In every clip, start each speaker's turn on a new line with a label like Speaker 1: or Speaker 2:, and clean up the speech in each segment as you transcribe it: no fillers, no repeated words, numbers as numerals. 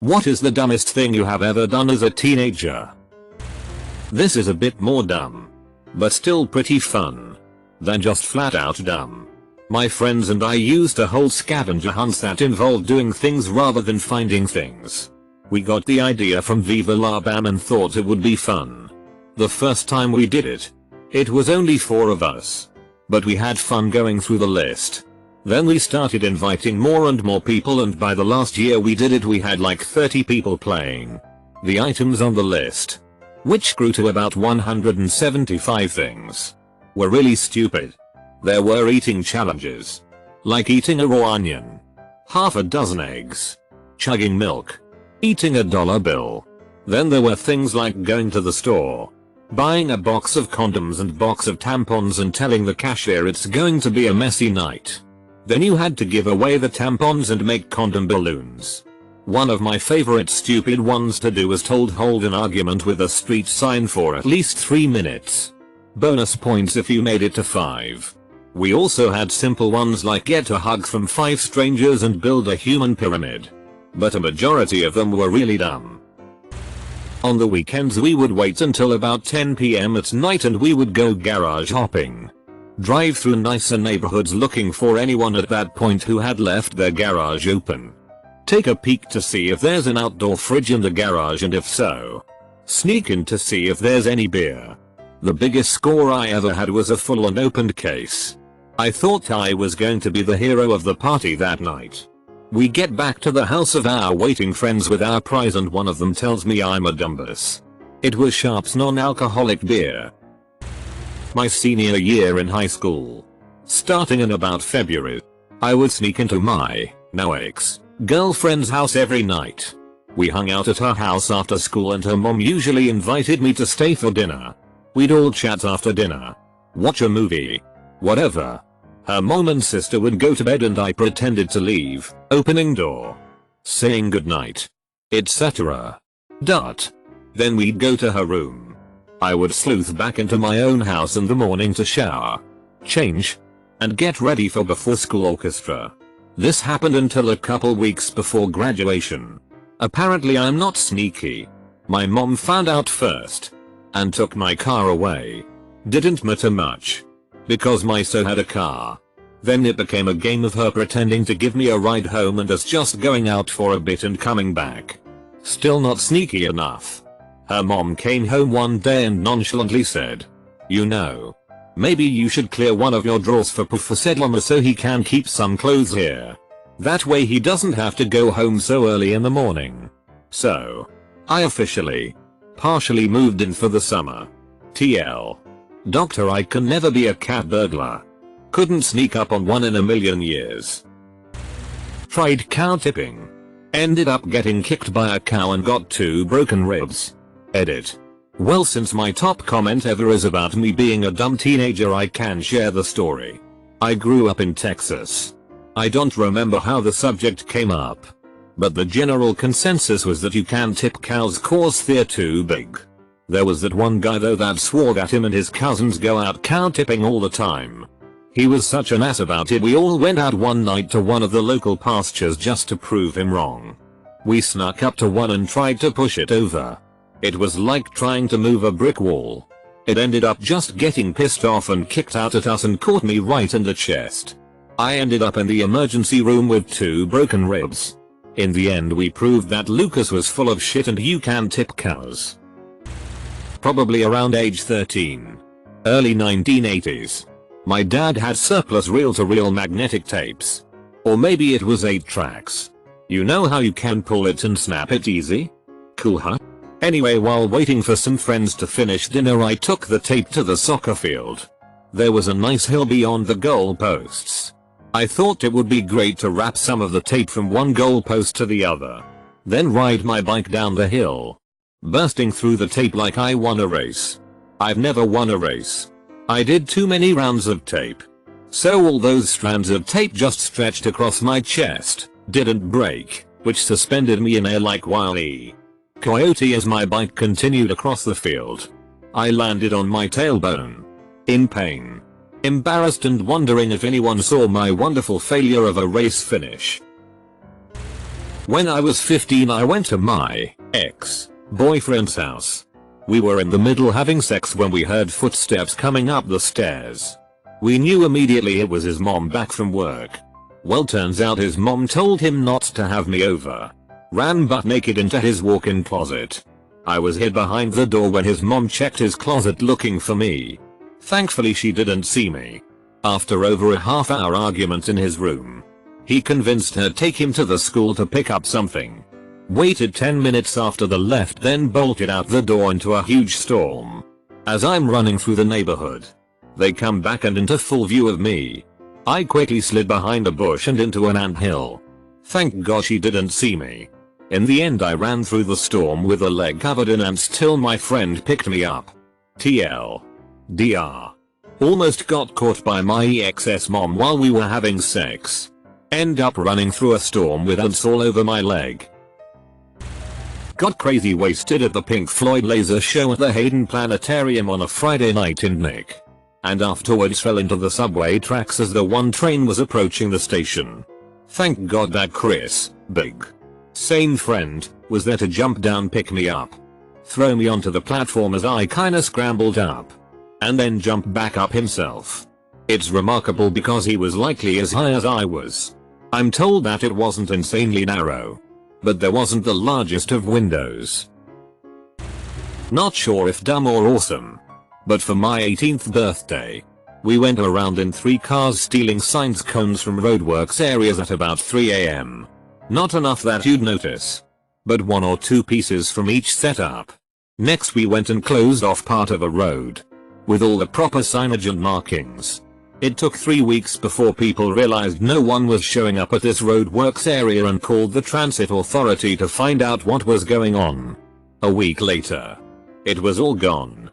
Speaker 1: What is the dumbest thing you have ever done as a teenager? This is a bit more dumb, but still pretty fun than just flat out dumb. My friends and I used to hold scavenger hunts that involved doing things rather than finding things. We got the idea from Viva La Bam and thought it would be fun. The first time we did it, it was only 4 of us. But we had fun going through the list. Then we started inviting more and more people, and by the last year we did it we had like 30 people playing. The items on the list, which grew to about 175 things, were really stupid. There were eating challenges, like eating a raw onion, half a dozen eggs, chugging milk, eating a dollar bill. Then there were things like going to the store, buying a box of condoms and box of tampons and telling the cashier it's going to be a messy night. Then you had to give away the tampons and make condom balloons. One of my favorite stupid ones to do was hold an argument with a street sign for at least 3 minutes. Bonus points if you made it to 5. We also had simple ones like get a hug from 5 strangers and build a human pyramid. But a majority of them were really dumb. On the weekends we would wait until about 10 PM at night and we would go garage hopping. Drive through nicer neighborhoods looking for anyone at that point who had left their garage open. Take a peek to see if there's an outdoor fridge in the garage, and if so, sneak in to see if there's any beer. The biggest score I ever had was a full unopened case. I thought I was going to be the hero of the party that night. We get back to the house of our waiting friends with our prize and one of them tells me I'm a dumbass. It was Sharp's non-alcoholic beer. My senior year in high school, starting in about February, I would sneak into my now ex-girlfriend's house every night. We hung out at her house after school and her mom usually invited me to stay for dinner. We'd all chat after dinner, watch a movie, whatever. Her mom and sister would go to bed and I pretended to leave, opening door, saying goodnight, etc. Then we'd go to her room. I would sleuth back into my own house in the morning to shower, change, and get ready for before school orchestra. This happened until a couple weeks before graduation. Apparently I'm not sneaky. My mom found out first and took my car away. Didn't matter much, because my so had a car. Then it became a game of her pretending to give me a ride home and us just going out for a bit and coming back. Still not sneaky enough. Her mom came home one day and nonchalantly said, "You know, maybe you should clear one of your drawers for Professor Lama so he can keep some clothes here. That way he doesn't have to go home so early in the morning." So, I officially, partially moved in for the summer. TL. Doctor, I can never be a cat burglar. Couldn't sneak up on one in a million years. Tried cow tipping. Ended up getting kicked by a cow and got 2 broken ribs. Edit. Well, since my top comment ever is about me being a dumb teenager, I can share the story. I grew up in Texas. I don't remember how the subject came up, but the general consensus was that you can tip cows cause they're too big. There was that one guy though that swore that him and his cousins go out cow tipping all the time. He was such an ass about it we all went out one night to one of the local pastures just to prove him wrong. We snuck up to one and tried to push it over. It was like trying to move a brick wall. It ended up just getting pissed off and kicked out at us and caught me right in the chest. I ended up in the emergency room with 2 broken ribs. In the end we proved that Lucas was full of shit and you can tip cows. Probably around age 13. Early 1980s. My dad had surplus reel-to-reel magnetic tapes. Or maybe it was 8 tracks. You know how you can pull it and snap it easy? Cool, huh? Anyway, while waiting for some friends to finish dinner I took the tape to the soccer field. There was a nice hill beyond the goal posts. I thought it would be great to wrap some of the tape from one goal post to the other, then ride my bike down the hill, bursting through the tape like I won a race. I've never won a race. I did too many rounds of tape. So all those strands of tape just stretched across my chest, didn't break, which suspended me in air like Wile E. Coyote as my bike continued across the field. I landed on my tailbone, in pain, embarrassed and wondering if anyone saw my wonderful failure of a race finish. When I was 15 I went to my ex-boyfriend's house. We were in the middle having sex when we heard footsteps coming up the stairs. We knew immediately it was his mom back from work. Well, turns out his mom told him not to have me over. Ran butt naked into his walk-in closet. I was hid behind the door when his mom checked his closet looking for me. Thankfully she didn't see me. After over a half-hour argument in his room, he convinced her to take him to the school to pick up something. Waited 10 minutes after the left, then bolted out the door into a huge storm. As I'm running through the neighborhood, they come back and into full view of me. I quickly slid behind a bush and into an anthill. Thank God she didn't see me. In the end I ran through the storm with a leg covered in ants till my friend picked me up. TLDR. Almost got caught by my ex's mom while we were having sex. End up running through a storm with ants all over my leg. Got crazy wasted at the Pink Floyd laser show at the Hayden Planetarium on a Friday night in Nick. And afterwards fell into the subway tracks as the one train was approaching the station. Thank God that Chris, big, sane friend, was there to jump down, pick me up, throw me onto the platform as I kinda scrambled up, and then jump back up himself. It's remarkable because he was likely as high as I was. I'm told that it wasn't insanely narrow, but there wasn't the largest of windows. Not sure if dumb or awesome, but for my 18th birthday, we went around in 3 cars stealing signs cones from roadworks areas at about 3 AM. Not enough that you'd notice, but 1 or 2 pieces from each setup. Next we went and closed off part of a road, with all the proper signage and markings. It took 3 weeks before people realized no one was showing up at this roadworks area and called the transit authority to find out what was going on. A week later, it was all gone.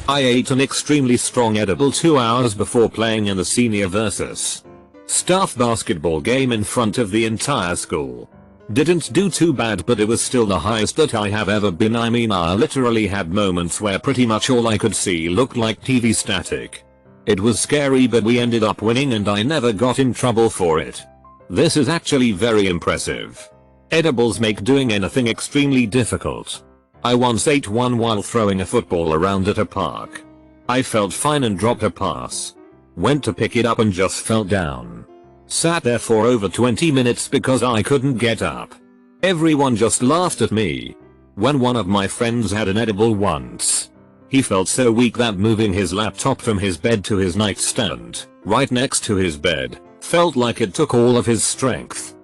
Speaker 1: I ate an extremely strong edible 2 hours before playing in the senior versus staff basketball game in front of the entire school. Didn't do too bad, but it was still the highest that I have ever been. I mean, I literally had moments where pretty much all I could see looked like TV static. It was scary, but we ended up winning and I never got in trouble for it. This is actually very impressive. Edibles make doing anything extremely difficult. I once ate one while throwing a football around at a park. I felt fine and dropped a pass. Went to pick it up and just fell down. Sat there for over 20 minutes because I couldn't get up. Everyone just laughed at me. When one of my friends had an edible once, he felt so weak that moving his laptop from his bed to his nightstand, right next to his bed, felt like it took all of his strength.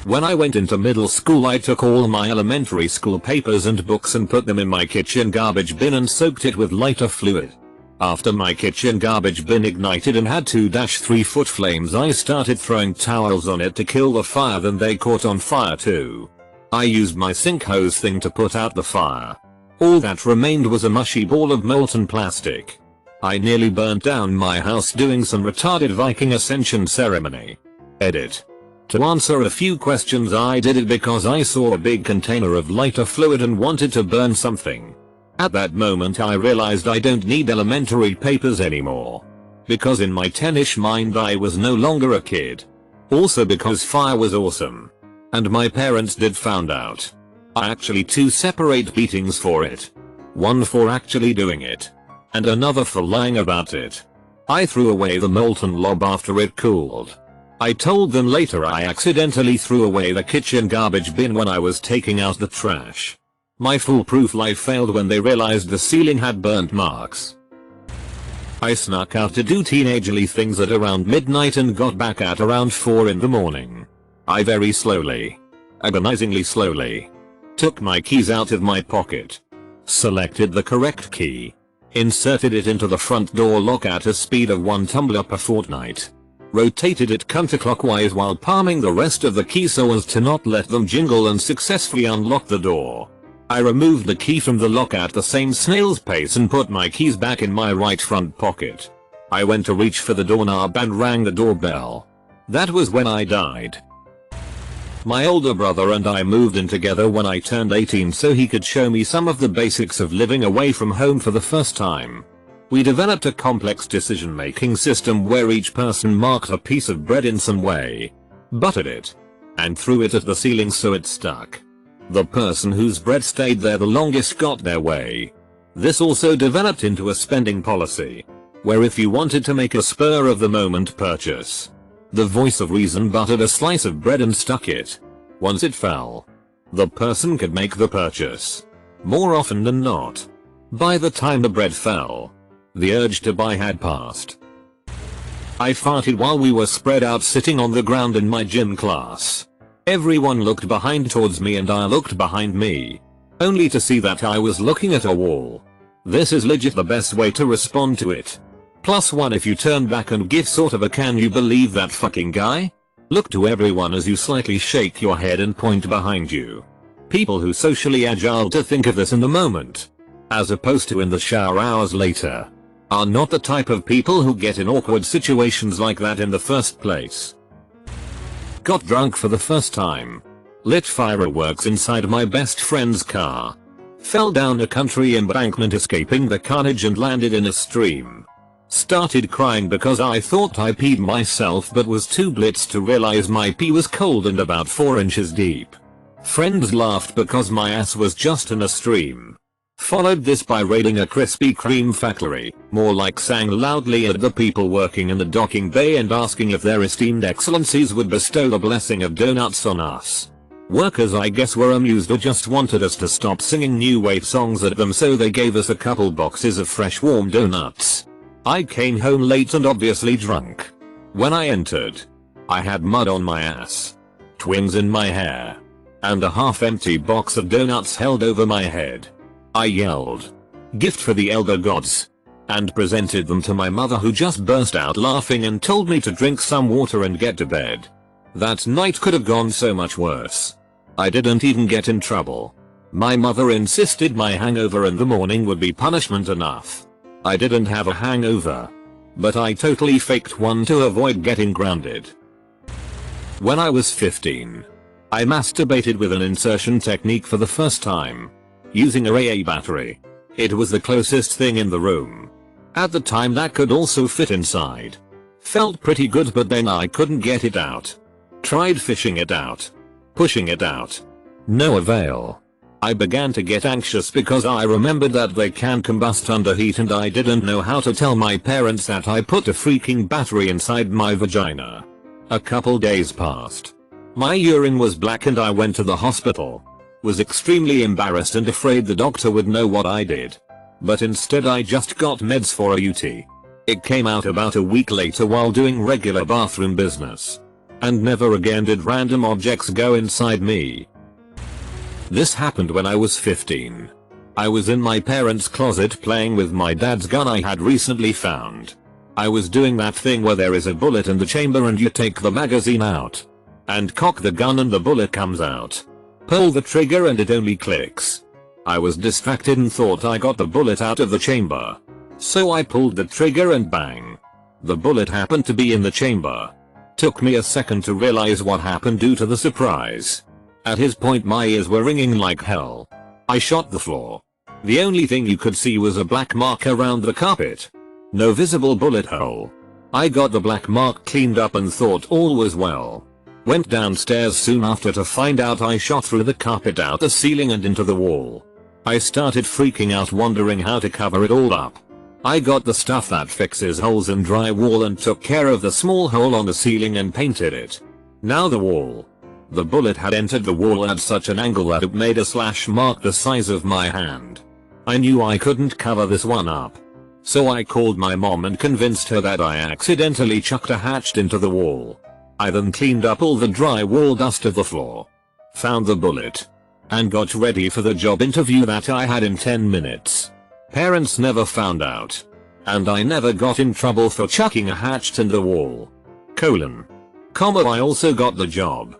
Speaker 1: When I went into middle school, I took all my elementary school papers and books and put them in my kitchen garbage bin and soaked it with lighter fluid. After my kitchen garbage bin ignited and had 2-3 foot flames, I started throwing towels on it to kill the fire, then they caught on fire too. I used my sink hose thing to put out the fire. All that remained was a mushy ball of molten plastic. I nearly burnt down my house doing some retarded Viking ascension ceremony. Edit. To answer a few questions, I did it because I saw a big container of lighter fluid and wanted to burn something. At that moment I realized I don't need elementary papers anymore. Because in my 10-ish mind I was no longer a kid. Also because fire was awesome. And my parents did found out. I actually 2 separate beatings for it. One for actually doing it, and another for lying about it. I threw away the molten lob after it cooled. I told them later I accidentally threw away the kitchen garbage bin when I was taking out the trash. My foolproof lie failed when they realized the ceiling had burnt marks. I snuck out to do teenagerly things at around midnight and got back at around 4 in the morning. I very slowly, agonizingly slowly, took my keys out of my pocket, selected the correct key, inserted it into the front door lock at a speed of 1 tumbler per fortnight, rotated it counterclockwise while palming the rest of the key so as to not let them jingle, and successfully unlocked the door. I removed the key from the lock at the same snail's pace and put my keys back in my right front pocket. I went to reach for the doorknob and rang the doorbell. That was when I died. My older brother and I moved in together when I turned 18 so he could show me some of the basics of living away from home for the first time. We developed a complex decision-making system where each person marked a piece of bread in some way, buttered it, and threw it at the ceiling so it stuck. The person whose bread stayed there the longest got their way. This also developed into a spending policy, where if you wanted to make a spur of the moment purchase, the voice of reason buttered a slice of bread and stuck it. Once it fell, the person could make the purchase. More often than not, by the time the bread fell, the urge to buy had passed. I farted while we were spread out sitting on the ground in my gym class. Everyone looked behind towards me and I looked behind me, only to see that I was looking at a wall. This is legit the best way to respond to it. +1 if you turn back and give sort of a "can you believe that fucking guy?" look to everyone as you slightly shake your head and point behind you. People who socially agile to think of this in the moment, as opposed to in the shower hours later, are not the type of people who get in awkward situations like that in the first place. Got drunk for the first time. Lit fireworks inside my best friend's car. Fell down a country embankment escaping the carnage and landed in a stream. Started crying because I thought I peed myself but was too blitzed to realize my pee was cold and about 4 inches deep. Friends laughed because my ass was just in a stream. Followed this by raiding a Krispy Kreme factory, more like sang loudly at the people working in the docking bay and asking if their esteemed excellencies would bestow the blessing of donuts on us. Workers I guess were amused or just wanted us to stop singing new wave songs at them, so they gave us a couple boxes of fresh warm donuts. I came home late and obviously drunk. When I entered, I had mud on my ass, twins in my hair, and a half-empty box of donuts held over my head. I yelled, "Gift for the elder gods," and presented them to my mother, who just burst out laughing and told me to drink some water and get to bed. That night could have gone so much worse. I didn't even get in trouble. My mother insisted my hangover in the morning would be punishment enough. I didn't have a hangover, but I totally faked one to avoid getting grounded. When I was 15, I masturbated with an insertion technique for the first time, using a AA battery. It was the closest thing in the room. At the time that could also fit inside. Felt pretty good, but then I couldn't get it out. Tried fishing it out, pushing it out. No avail. I began to get anxious because I remembered that they can combust under heat and I didn't know how to tell my parents that I put a freaking battery inside my vagina. A couple days passed. My urine was black and I went to the hospital. Was extremely embarrassed and afraid the doctor would know what I did. But instead I just got meds for a UT. It came out about a week later while doing regular bathroom business. And never again did random objects go inside me. This happened when I was 15. I was in my parents' closet playing with my dad's gun I had recently found. I was doing that thing where there is a bullet in the chamber and you take the magazine out and cock the gun and the bullet comes out. Pull the trigger and it only clicks. I was distracted and thought I got the bullet out of the chamber. So I pulled the trigger and bang. The bullet happened to be in the chamber. Took me a second to realize what happened due to the surprise. At his point my ears were ringing like hell. I shot the floor. The only thing you could see was a black mark around the carpet. No visible bullet hole. I got the black mark cleaned up and thought all was well. Went downstairs soon after to find out I shot through the carpet, out the ceiling and into the wall. I started freaking out, wondering how to cover it all up. I got the stuff that fixes holes in drywall and took care of the small hole on the ceiling and painted it. Now the bullet had entered the wall at such an angle that it made a slash mark the size of my hand. I knew I couldn't cover this one up. So I called my mom and convinced her that I accidentally chucked a hatchet into the wall. I then cleaned up all the drywall dust of the floor, found the bullet, and got ready for the job interview that I had in 10 minutes. Parents never found out. And I never got in trouble for chucking a hatchet in the wall. I also got the job.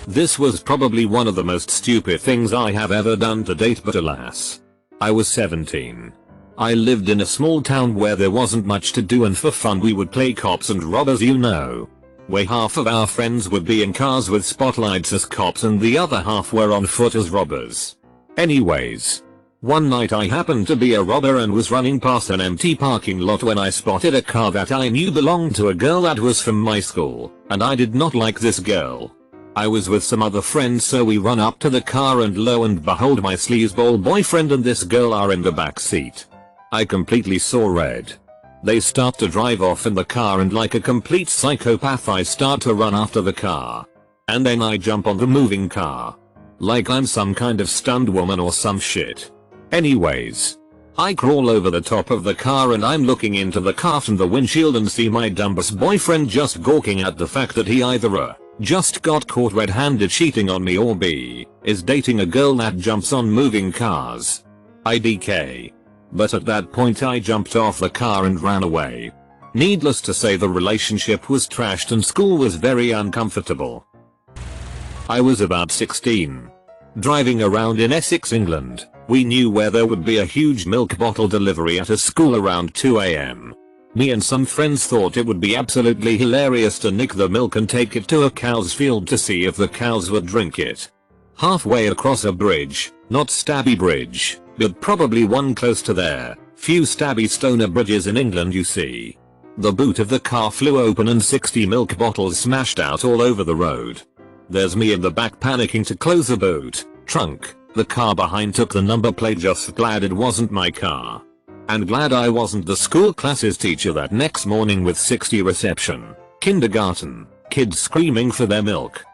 Speaker 1: This was probably one of the most stupid things I have ever done to date, but alas. I was 17. I lived in a small town where there wasn't much to do, and for fun we would play cops and robbers, you know. Where half of our friends would be in cars with spotlights as cops and the other half were on foot as robbers. Anyways, One night I happened to be a robber and was running past an empty parking lot when I spotted a car that I knew belonged to a girl that was from my school, and I did not like this girl. I was with some other friends, so we run up to the car and lo and behold, my sleazeball boyfriend and this girl are in the back seat. I completely saw red. They start to drive off in the car and like a complete psychopath I start to run after the car. And then I jump on the moving car. Like I'm some kind of stunned woman or some shit. Anyways, I crawl over the top of the car and I'm looking into the car from the windshield and see my dumbass boyfriend just gawking at the fact that he either A, just got caught red-handed cheating on me, or B, is dating a girl that jumps on moving cars. IDK. But at that point I jumped off the car and ran away. Needless to say, the relationship was trashed and school was very uncomfortable. I was about 16. Driving around in Essex, England. We knew where there would be a huge milk bottle delivery at a school around 2 AM. Me and some friends thought it would be absolutely hilarious to nick the milk and take it to a cow's field to see if the cows would drink it. Halfway across a bridge, not Stabby Bridge, but probably one close to there, few stabby stoner bridges in England you see. The boot of the car flew open and 60 milk bottles smashed out all over the road. There's me in the back panicking to close the boot trunk. The car behind took the number plate, just glad it wasn't my car. And glad I wasn't the school classes teacher that next morning with 60 reception, kindergarten, kids screaming for their milk.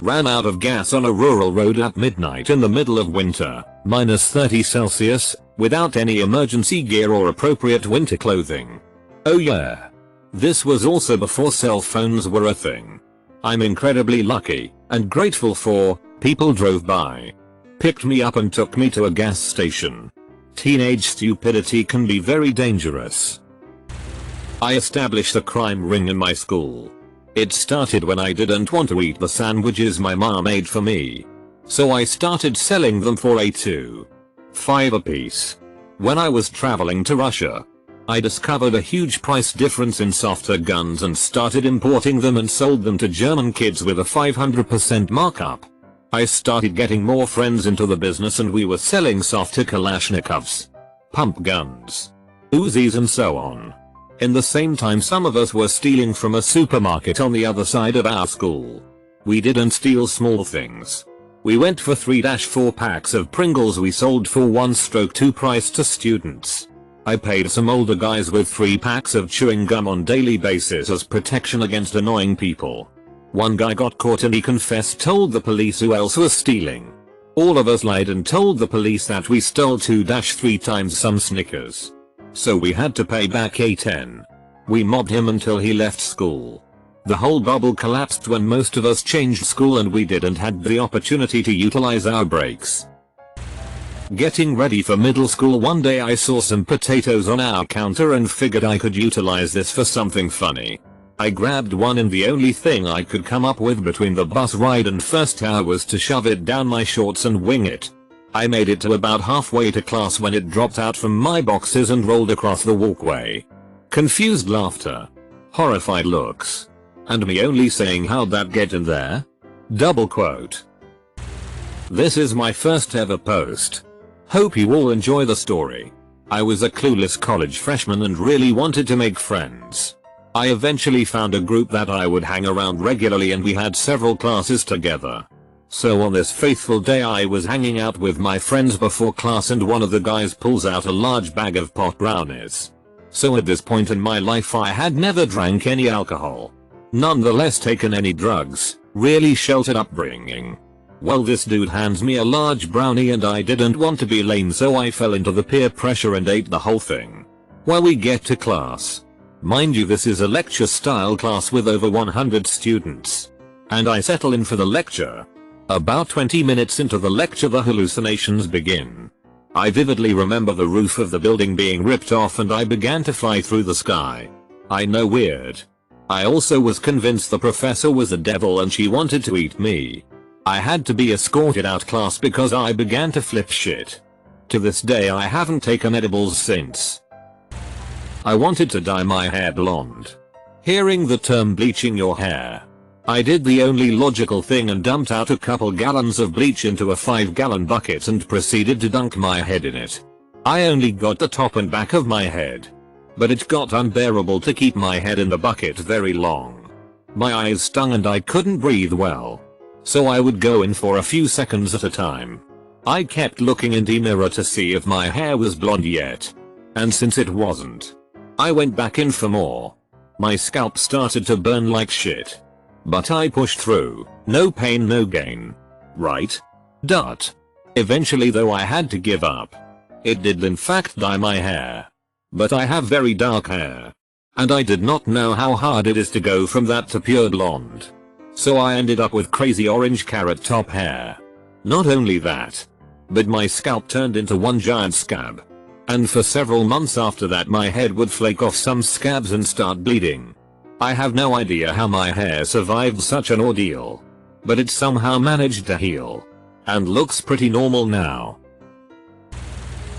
Speaker 1: Ran out of gas on a rural road at midnight in the middle of winter, -30°C, without any emergency gear or appropriate winter clothing. Oh yeah. This was also before cell phones were a thing. I'm incredibly lucky, and grateful for, people drove by, picked me up and took me to a gas station. Teenage stupidity can be very dangerous. I established a crime ring in my school. It started when I didn't want to eat the sandwiches my mom made for me. So I started selling them for $2.5 a piece. When I was traveling to Russia, I discovered a huge price difference in softer guns and started importing them and sold them to German kids with a 500% markup. I started getting more friends into the business and we were selling softer Kalashnikovs, pump guns, Uzis and so on. In the same time, some of us were stealing from a supermarket on the other side of our school. We didn't steal small things. We went for 3-4 packs of Pringles we sold for 1/2 price to students. I paid some older guys with 3 packs of chewing gum on daily basis as protection against annoying people. One guy got caught and he confessed, told the police who else was stealing. All of us lied and told the police that we stole 2-3 times some Snickers. So we had to pay back $8.10. We mobbed him until he left school. The whole bubble collapsed when most of us changed school and we didn't had the opportunity to utilize our breaks. Getting ready for middle school, one day I saw some potatoes on our counter and figured I could utilize this for something funny. I grabbed one and the only thing I could come up with between the bus ride and first hour was to shove it down my shorts and wing it. I made it to about halfway to class when it dropped out from my boxes and rolled across the walkway. Confused laughter. Horrified looks. And me only saying, "How'd that get in there?" Double quote. This is my first ever post. Hope you all enjoy the story. I was a clueless college freshman and really wanted to make friends. I eventually found a group that I would hang around regularly and we had several classes together. So on this faithful day I was hanging out with my friends before class and one of the guys pulls out a large bag of pot brownies. So at this point in my life I had never drank any alcohol. Nonetheless taken any drugs, really sheltered upbringing. Well, this dude hands me a large brownie and I didn't want to be lame, so I fell into the peer pressure and ate the whole thing. Well, we get to class. Mind you, this is a lecture style class with over 100 students. And I settle in for the lecture. About 20 minutes into the lecture the hallucinations begin. I vividly remember the roof of the building being ripped off and I began to fly through the sky. I know, weird. I also was convinced the professor was a devil and she wanted to eat me. I had to be escorted out class because I began to flip shit. To this day I haven't taken edibles since. I wanted to dye my hair blonde. Hearing the term bleaching your hair I did the only logical thing and dumped out a couple gallons of bleach into a 5-gallon bucket and proceeded to dunk my head in it. I only got the top and back of my head, but it got unbearable to keep my head in the bucket very long. My eyes stung and I couldn't breathe well, so I would go in for a few seconds at a time. I kept looking in the mirror to see if my hair was blonde yet, and since it wasn't, I went back in for more. My scalp started to burn like shit, but I pushed through. No pain, no gain. Right? Dot. Eventually though I had to give up. It did in fact dye my hair, but I have very dark hair, and I did not know how hard it is to go from that to pure blonde. So I ended up with crazy orange carrot top hair. Not only that, but my scalp turned into one giant scab. And for several months after that my head would flake off some scabs and start bleeding. I have no idea how my hair survived such an ordeal, but it somehow managed to heal, and looks pretty normal now.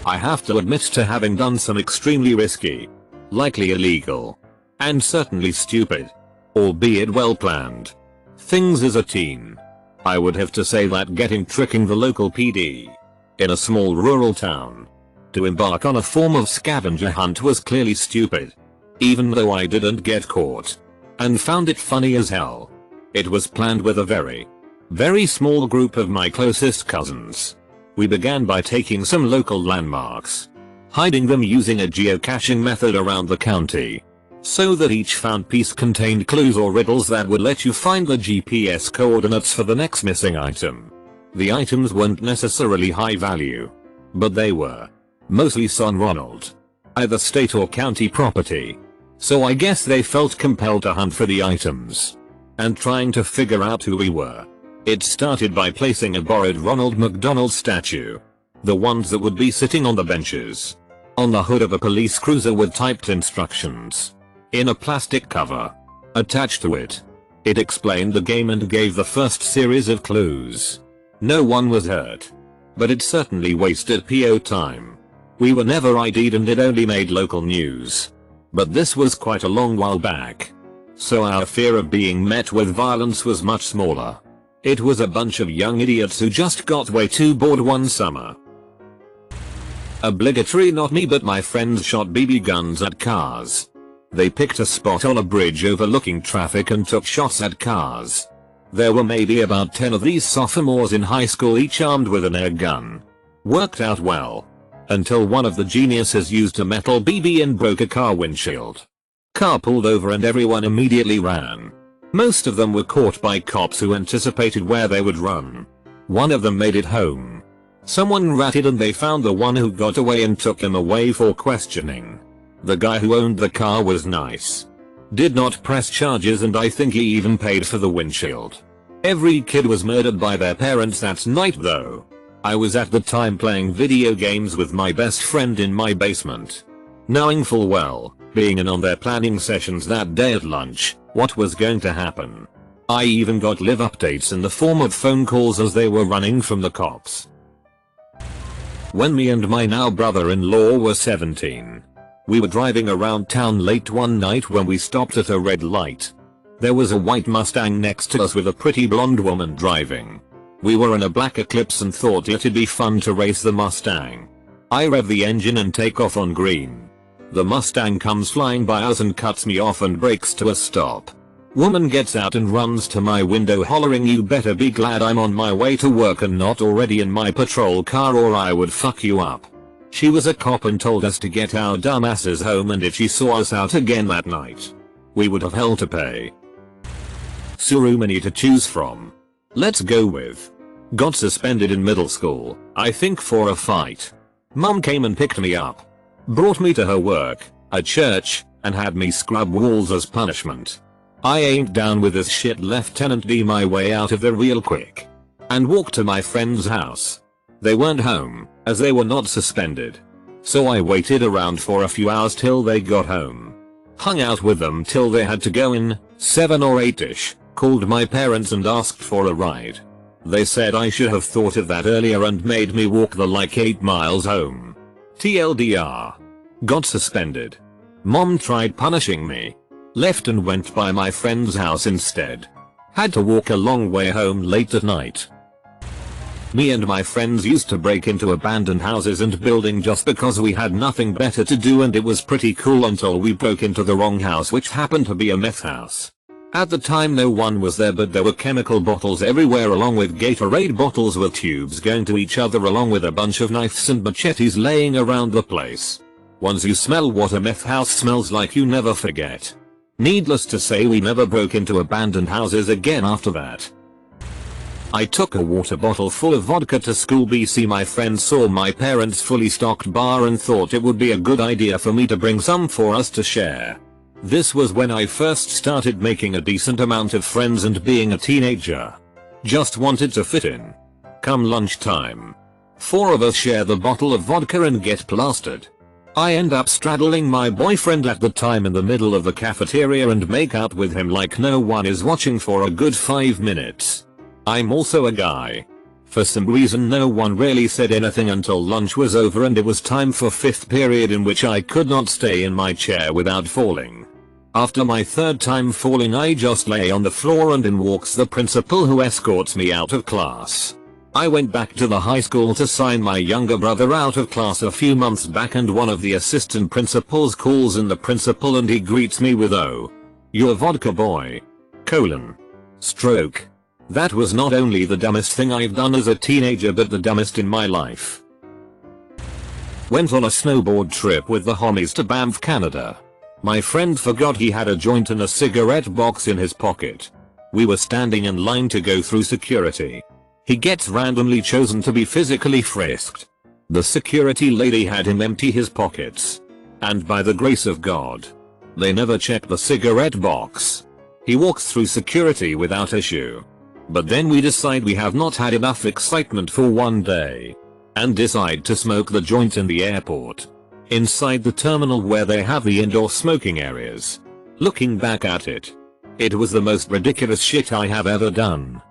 Speaker 1: I have to admit to having done some extremely risky, likely illegal, and certainly stupid, albeit well planned, things as a teen. I would have to say that tricking the local PD in a small rural town to embark on a form of scavenger hunt was clearly stupid, even though I didn't get caught, and found it funny as hell. It was planned with a very small group of my closest cousins. We began by taking some local landmarks, hiding them using a geocaching method around the county, so that each found piece contained clues or riddles that would let you find the GPS coordinates for the next missing item. The items weren't necessarily high value, but they were mostly Son Ronald, either state or county property, so I guess they felt compelled to hunt for the items, and trying to figure out who we were. It started by placing a borrowed Ronald McDonald statue, the ones that would be sitting on the benches, on the hood of a police cruiser with typed instructions in a plastic cover attached to it. It explained the game and gave the first series of clues. No one was hurt, but it certainly wasted PO time. We were never ID'd and it only made local news, but this was quite a long while back, so our fear of being met with violence was much smaller. It was a bunch of young idiots who just got way too bored one summer. Obligatory, not me but my friends shot BB guns at cars. They picked a spot on a bridge overlooking traffic and took shots at cars. There were maybe about 10 of these sophomores in high school, each armed with an air gun. Worked out well, until one of the geniuses used a metal BB and broke a car windshield. Car pulled over and everyone immediately ran. Most of them were caught by cops who anticipated where they would run. One of them made it home. Someone ratted and they found the one who got away and took him away for questioning. The guy who owned the car was nice, did not press charges, and I think he even paid for the windshield. Every kid was murdered by their parents that night though. I was at the time playing video games with my best friend in my basement, knowing full well, being in on their planning sessions that day at lunch, what was going to happen. I even got live updates in the form of phone calls as they were running from the cops. When me and my now brother-in-law were 17, we were driving around town late one night when we stopped at a red light. There was a white Mustang next to us with a pretty blonde woman driving. We were in a black Eclipse and thought it'd be fun to race the Mustang. I rev the engine and take off on green. The Mustang comes flying by us and cuts me off and brakes to a stop. Woman gets out and runs to my window hollering, "You better be glad I'm on my way to work and not already in my patrol car or I would fuck you up." She was a cop and told us to get our dumbasses home, and if she saw us out again that night, we would have hell to pay. So many to choose from. Let's go with. Got suspended in middle school, I think for a fight. Mom came and picked me up, brought me to her work, a church, and had me scrub walls as punishment. I ain't down with this shit. Lieutenant D my way out of there real quick, and walked to my friend's house. They weren't home, as they were not suspended. So I waited around for a few hours till they got home. Hung out with them till they had to go in, 7 or 8ish, called my parents and asked for a ride. They said I should have thought of that earlier and made me walk the like 8 miles home. TLDR. Got suspended. Mom tried punishing me. Left and went by my friend's house instead. Had to walk a long way home late at night. Me and my friends used to break into abandoned houses and buildings just because we had nothing better to do, and it was pretty cool until we broke into the wrong house, which happened to be a meth house. At the time no one was there, but there were chemical bottles everywhere along with Gatorade bottles with tubes going to each other, along with a bunch of knives and machetes laying around the place. Once you smell what a meth house smells like, you never forget. Needless to say, we never broke into abandoned houses again after that. I took a water bottle full of vodka to school. BC my friend saw my parents' fully stocked bar and thought it would be a good idea for me to bring some for us to share. This was when I first started making a decent amount of friends and being a teenager. Just wanted to fit in. Come lunchtime, 4 of us share the bottle of vodka and get plastered. I end up straddling my boyfriend at the time in the middle of the cafeteria and make out with him like no one is watching for a good 5 minutes. I'm also a guy. For some reason no one really said anything until lunch was over and it was time for 5th period, in which I could not stay in my chair without falling. After my 3rd time falling, I just lay on the floor and in walks the principal, who escorts me out of class. I went back to the high school to sign my younger brother out of class a few months back, and one of the assistant principals calls in the principal and he greets me with, "Oh, you're vodka boy. Stroke." That was not only the dumbest thing I've done as a teenager, but the dumbest in my life. Went on a snowboard trip with the homies to Banff, Canada. My friend forgot he had a joint and a cigarette box in his pocket. We were standing in line to go through security. He gets randomly chosen to be physically frisked. The security lady had him empty his pockets. And by the grace of God, they never checked the cigarette box. He walks through security without issue. But then we decide we have not had enough excitement for one day, and decide to smoke the joint in the airport, inside the terminal where they have the indoor smoking areas. Looking back at it, it was the most ridiculous shit I have ever done.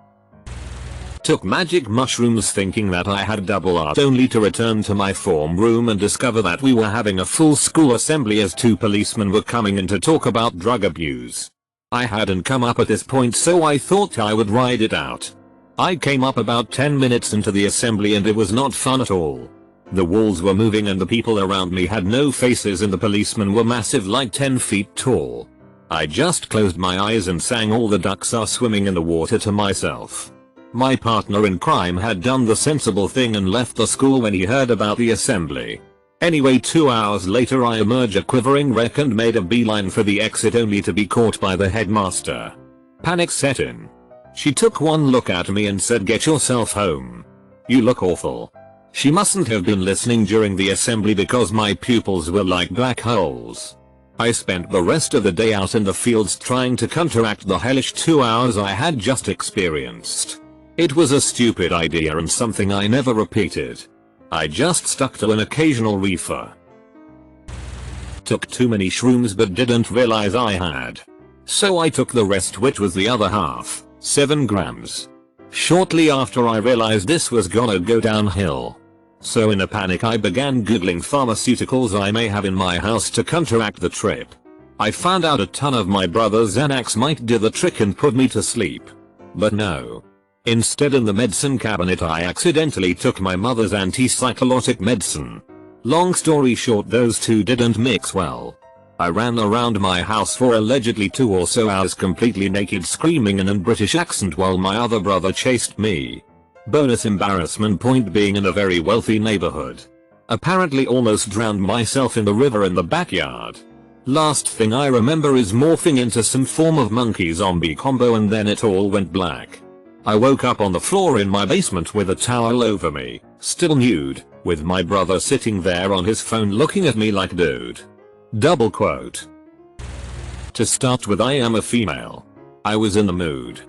Speaker 1: Took magic mushrooms thinking that I had double art, only to return to my form room and discover that we were having a full school assembly as 2 policemen were coming in to talk about drug abuse. I hadn't come up at this point, so I thought I would ride it out. I came up about 10 minutes into the assembly and it was not fun at all. The walls were moving and the people around me had no faces, and the policemen were massive, like 10 feet tall. I just closed my eyes and sang "All the Ducks Are Swimming in the Water" to myself. My partner in crime had done the sensible thing and left the school when he heard about the assembly. Anyway, 2 hours later I emerge a quivering wreck and made a beeline for the exit, only to be caught by the headmaster. Panic set in. She took one look at me and said, "Get yourself home. You look awful." She mustn't have been listening during the assembly because my pupils were like black holes. I spent the rest of the day out in the fields trying to counteract the hellish 2 hours I had just experienced. It was a stupid idea and something I never repeated. I just stuck to an occasional reefer. Took too many shrooms but didn't realize I had. So I took the rest, which was the other half, 7 grams. Shortly after I realized this was gonna go downhill. So in a panic I began googling pharmaceuticals I may have in my house to counteract the trip. I found out a ton of my brother's Xanax might do the trick and put me to sleep. But no. Instead, in the medicine cabinet I accidentally took my mother's antipsychotic medicine. Long story short, those two didn't mix well. I ran around my house for allegedly 2 or so hours completely naked, screaming in a British accent while my other brother chased me. Bonus embarrassment point being in a very wealthy neighborhood. Apparently almost drowned myself in the river in the backyard. Last thing I remember is morphing into some form of monkey zombie combo, and then it all went black. I woke up on the floor in my basement with a towel over me, still nude, with my brother sitting there on his phone looking at me like, "Dude." Double quote. To start with, I am a female. I was in the mood.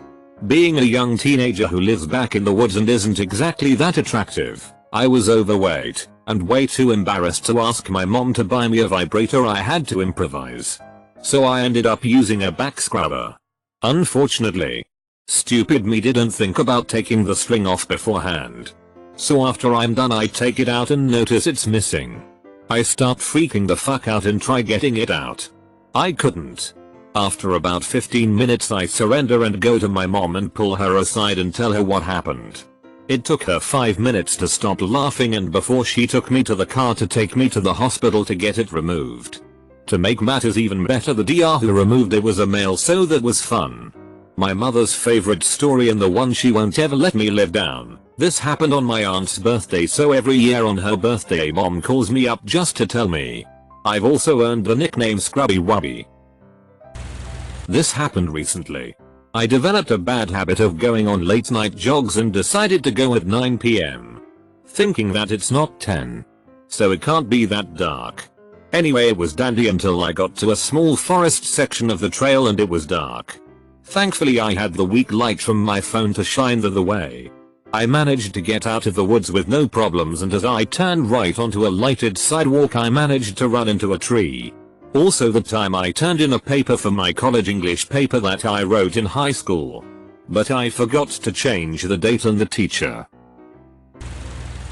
Speaker 1: Being a young teenager who lives back in the woods and isn't exactly that attractive, I was overweight, and way too embarrassed to ask my mom to buy me a vibrator. I had to improvise. So I ended up using a back scrubber. Unfortunately, stupid me didn't think about taking the string off beforehand. So after I'm done I take it out and notice it's missing. I start freaking the fuck out and try getting it out. I couldn't. After about 15 minutes I surrender and go to my mom and pull her aside and tell her what happened. It took her 5 minutes to stop laughing, and before she took me to the car to take me to the hospital to get it removed. To make matters even better, the DR who removed it was a male, so that was fun. My mother's favorite story and the one she won't ever let me live down. This happened on my aunt's birthday, so every year on her birthday mom calls me up just to tell me. I've also earned the nickname Scrubby Wubby. This happened recently. I developed a bad habit of going on late night jogs and decided to go at 9 PM. Thinking that it's not 10. So it can't be that dark. Anyway, it was dandy until I got to a small forest section of the trail and it was dark. Thankfully I had the weak light from my phone to shine the way. I managed to get out of the woods with no problems, and as I turned right onto a lighted sidewalk I managed to run into a tree. Also the time I turned in a paper for my college English paper that I wrote in high school. But I forgot to change the date and the teacher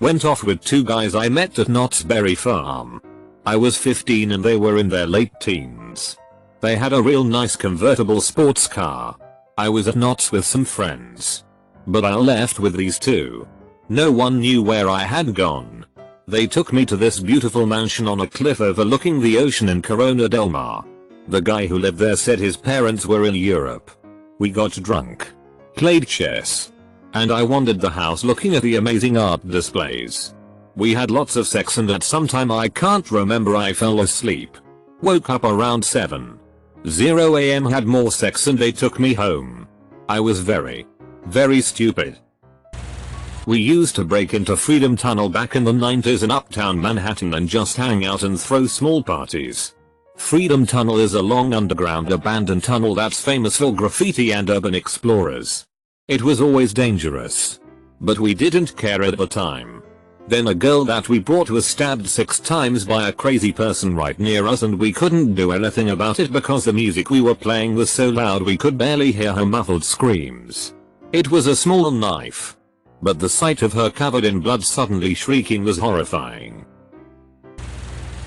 Speaker 1: went off with two guys I met at Knott's Berry Farm. I was 15 and they were in their late teens. They had a real nice convertible sports car. I was at Knott's with some friends. But I left with these two. No one knew where I had gone. They took me to this beautiful mansion on a cliff overlooking the ocean in Corona del Mar. The guy who lived there said his parents were in Europe. We got drunk, played chess, and I wandered the house looking at the amazing art displays. We had lots of sex, and at some time I can't remember I fell asleep. Woke up around 7:00 AM, had more sex, and they took me home. I was very stupid. We used to break into Freedom Tunnel back in the 90s in uptown Manhattan and just hang out and throw small parties. Freedom Tunnel is a long underground abandoned tunnel that's famous for graffiti and urban explorers. It was always dangerous. But we didn't care at the time. Then a girl that we brought was stabbed 6 times by a crazy person right near us, and we couldn't do anything about it because the music we were playing was so loud we could barely hear her muffled screams. It was a small knife. But the sight of her covered in blood suddenly shrieking was horrifying.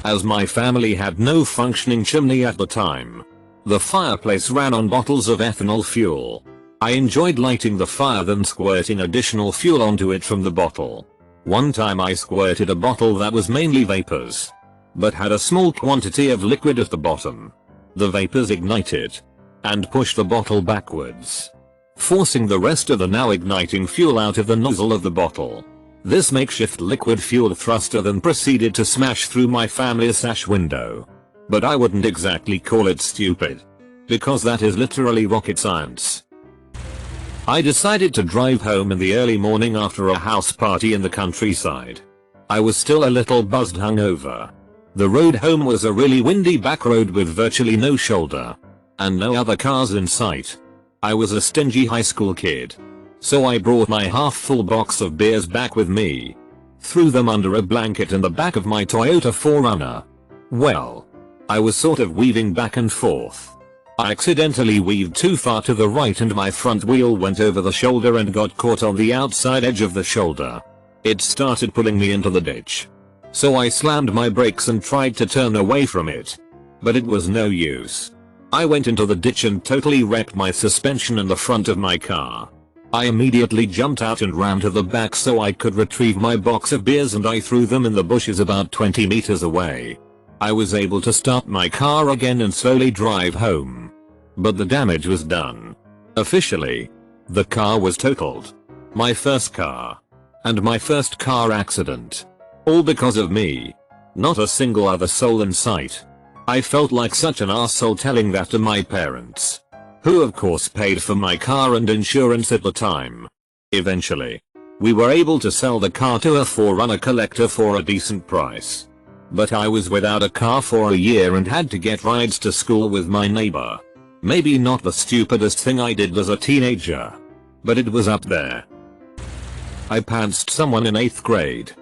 Speaker 1: As my family had no functioning chimney at the time, the fireplace ran on bottles of ethanol fuel. I enjoyed lighting the fire then squirting additional fuel onto it from the bottle. One time I squirted a bottle that was mainly vapors, but had a small quantity of liquid at the bottom. The vapors ignited and pushed the bottle backwards, forcing the rest of the now igniting fuel out of the nozzle of the bottle. This makeshift liquid fuel thruster then proceeded to smash through my family's sash window. But I wouldn't exactly call it stupid, because that is literally rocket science. I decided to drive home in the early morning after a house party in the countryside. I was still a little buzzed hungover. The road home was a really windy back road with virtually no shoulder, and no other cars in sight. I was a stingy high school kid, so I brought my half-full box of beers back with me. Threw them under a blanket in the back of my Toyota 4Runner. Well, I was sort of weaving back and forth. I accidentally weaved too far to the right and my front wheel went over the shoulder and got caught on the outside edge of the shoulder. It started pulling me into the ditch. So I slammed my brakes and tried to turn away from it. But it was no use. I went into the ditch and totally wrecked my suspension in the front of my car. I immediately jumped out and ran to the back so I could retrieve my box of beers, and I threw them in the bushes about 20 meters away. I was able to start my car again and slowly drive home. But the damage was done. Officially, the car was totaled. My first car. And my first car accident. All because of me. Not a single other soul in sight. I felt like such an asshole telling that to my parents, who of course paid for my car and insurance at the time. Eventually, we were able to sell the car to a 4Runner collector for a decent price. But I was without a car for a year and had to get rides to school with my neighbor. Maybe not the stupidest thing I did as a teenager, but it was up there. I pantsed someone in 8th grade.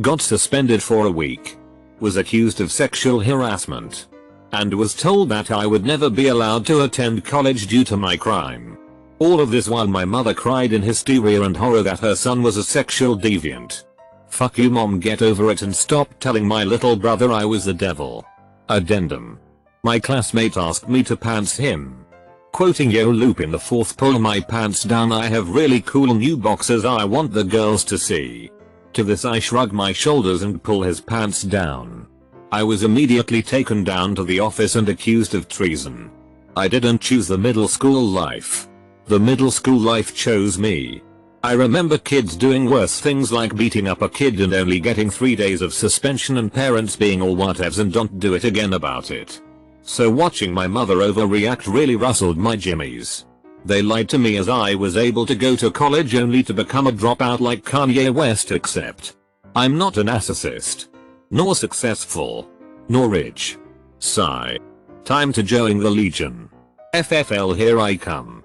Speaker 1: Got suspended for a week. Was accused of sexual harassment. And was told that I would never be allowed to attend college due to my crime. All of this while my mother cried in hysteria and horror that her son was a sexual deviant. Fuck you mom, get over it and stop telling my little brother I was the devil. Addendum. My classmate asked me to pants him. Quoting Yo Loop in the fourth, pull my pants down, I have really cool new boxers I want the girls to see. To this I shrug my shoulders and pull his pants down. I was immediately taken down to the office and accused of treason. I didn't choose the middle school life. The middle school life chose me. I remember kids doing worse things like beating up a kid and only getting 3 days of suspension and parents being all whatevs and don't do it again about it. So watching my mother overreact really rustled my jimmies. They lied to me as I was able to go to college only to become a dropout like Kanye West, except I'm not a narcissist. Nor successful. Nor rich. Sigh. Time to join the Legion. FFL, here I come.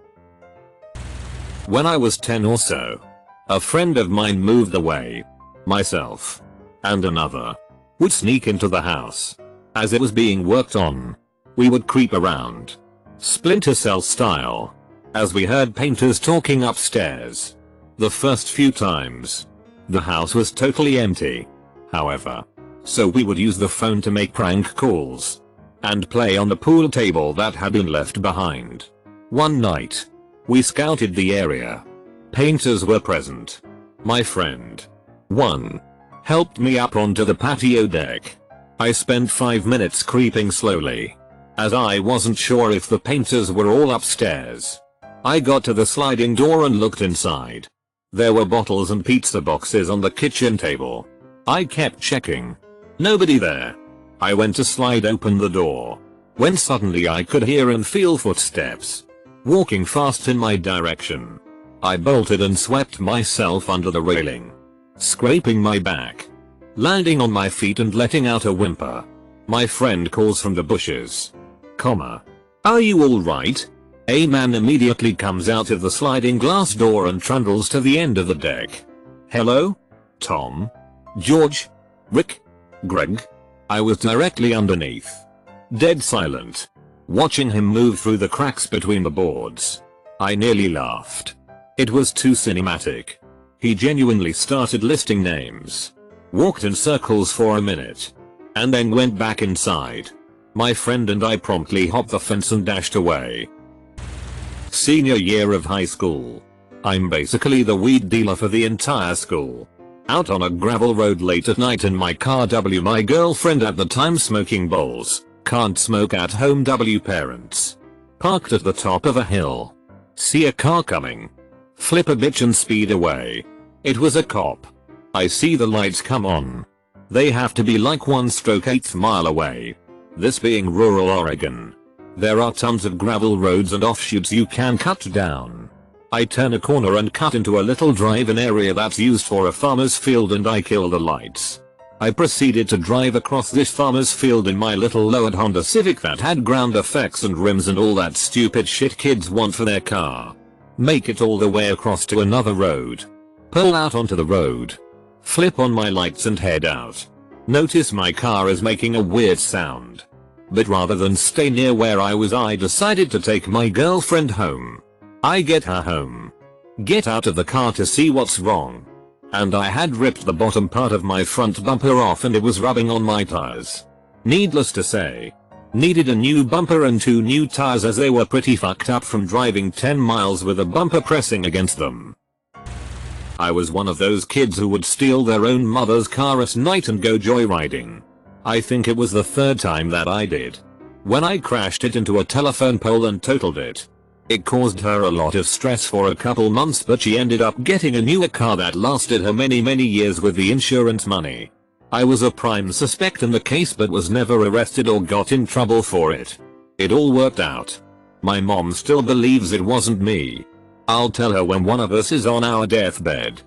Speaker 1: When I was 10 or so, a friend of mine moved away. Myself and another would sneak into the house. As it was being worked on, we would creep around, Splinter Cell style, as we heard painters talking upstairs. The first few times, the house was totally empty, however, so we would use the phone to make prank calls and play on the pool table that had been left behind. One night, we scouted the area. Painters were present. My friend, one, helped me up onto the patio deck. I spent 5 minutes creeping slowly, as I wasn't sure if the painters were all upstairs. I got to the sliding door and looked inside. There were bottles and pizza boxes on the kitchen table. I kept checking. Nobody there. I went to slide open the door, when suddenly I could hear and feel footsteps walking fast in my direction. I bolted and swept myself under the railing, scraping my back, landing on my feet and letting out a whimper. My friend calls from the bushes, "Are you alright?" A man immediately comes out of the sliding glass door and trundles to the end of the deck. "Hello? Tom? George? Rick? Greg?" I was directly underneath. Dead silent, watching him move through the cracks between the boards. I nearly laughed. It was too cinematic. He genuinely started listing names, walked in circles for a minute, and then went back inside. My friend and I promptly hopped the fence and dashed away. Senior year of high school. I'm basically the weed dealer for the entire school. Out on a gravel road late at night in my car, my girlfriend at the time smoking bowls. Can't smoke at home, parents. Parked at the top of a hill. See a car coming. Flip a bitch and speed away. It was a cop. I see the lights come on. They have to be like 1/8 mile away. This being rural Oregon, there are tons of gravel roads and offshoots you can cut down. I turn a corner and cut into a little drive-in area that's used for a farmer's field and I kill the lights. I proceeded to drive across this farmer's field in my little lowered Honda Civic that had ground effects and rims and all that stupid shit kids want for their car. Make it all the way across to another road. Pull out onto the road. Flip on my lights and head out. Notice my car is making a weird sound. But rather than stay near where I was, I decided to take my girlfriend home. I get her home. Get out of the car to see what's wrong. And I had ripped the bottom part of my front bumper off and it was rubbing on my tires. Needless to say, needed a new bumper and 2 new tires as they were pretty fucked up from driving 10 miles with a bumper pressing against them. I was one of those kids who would steal their own mother's car at night and go joyriding. I think it was the 3rd time that I did. When I crashed it into a telephone pole and totaled it. It caused her a lot of stress for a couple months, but she ended up getting a newer car that lasted her many years with the insurance money. I was a prime suspect in the case but was never arrested or got in trouble for it. It all worked out. My mom still believes it wasn't me. I'll tell her when one of us is on our deathbed.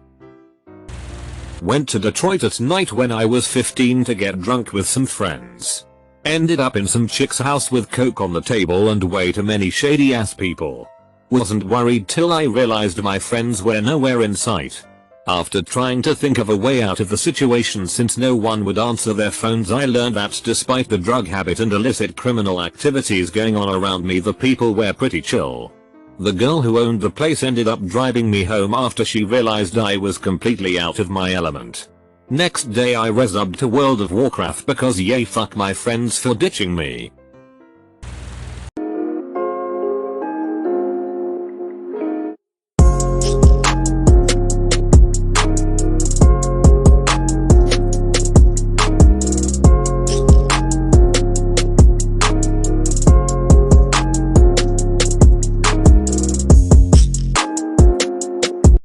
Speaker 1: Went to Detroit at night when I was 15 to get drunk with some friends. Ended up in some chick's house with coke on the table and way too many shady ass people. Wasn't worried till I realized my friends were nowhere in sight. After trying to think of a way out of the situation since no one would answer their phones, I learned that despite the drug habit and illicit criminal activities going on around me, the people were pretty chill. The girl who owned the place ended up driving me home after she realized I was completely out of my element. Next day I resubbed to World of Warcraft because yay fuck my friends for ditching me.